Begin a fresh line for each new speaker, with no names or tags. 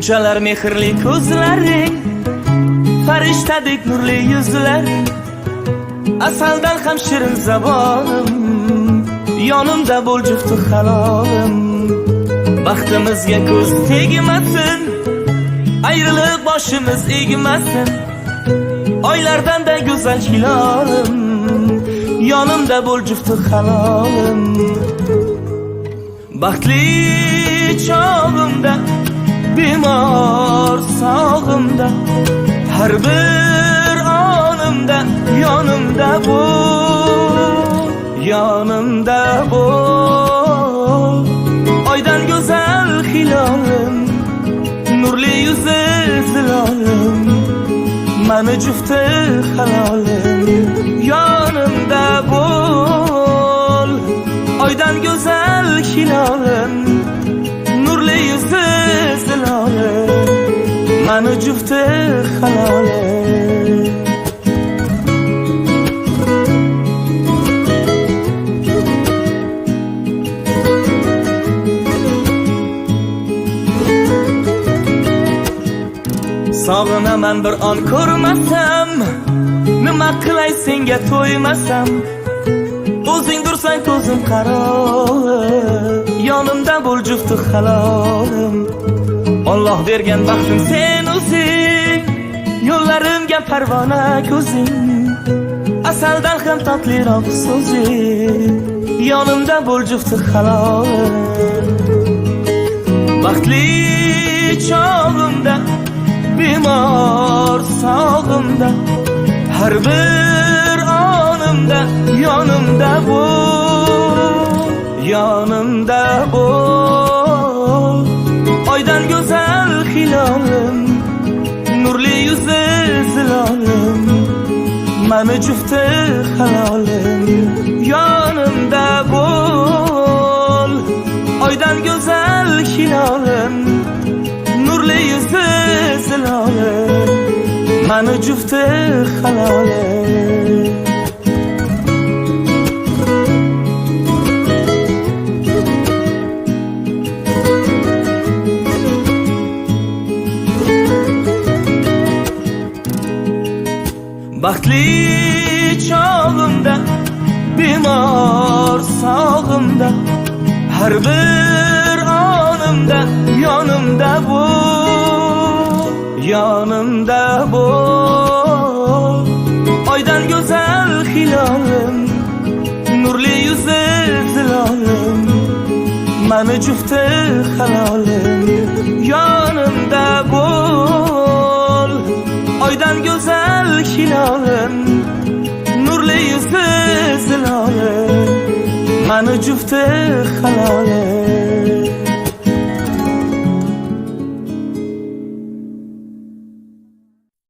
Shunchalar mehrli ko'zlaring, farishtadek nurli yuzlaring, asaldan ham shirin zabonim, yonimda bo'l jufti halolim. Baxtimizga ko'z tegmasin, ayriliq boshimiz egmasin, oylardan da go'zal hilolim, yonimda bo'l jufti halolim. Baxtli chog'imda, bemor sog'imda, har bir onimda yonimda bo'l, yonimda bo'l. Oydan go'zal hilolim, nurli yuzi zilolim, mani jufti halolim, yonimda bo'l. Oydan go'zal hilolim, nurli yuzi zilolim, mani jufti halolim. Sog'inaman bir on ko'rmasam, nima qilay senga to'ymasam, o'zing dursang ko'zim qaro, yonimda bo'l jufti halolim. Alloh bergan baxtim sen o'zing, yo'llarimga parvona ko'zing, asaldan ham tatliroq so'zing, yonimda bo'l jufti halolim. Baxtli chog'imda, bemor sog'imda, har bir onimda yonimda bo'l, yonimda bo'l. Oydan go'zal hilolim, nurli yuzi zilolim, mani jufti halolim, yonimda bo'l. Oydan go'zal hilolim, nurli yuzi zilolim, mani jufti halolim. Baxtli chog'imda, bemor sog'imda, har bir onimda yonimda bo'l, yonimda bo'l. Oydan go'zal hilolim, nurli yuzi zilolim, mani jufti halolim, yonimda bo'l. Oydan go'zal hilolim, nurli yuzi zilolim, mani jufti halolim.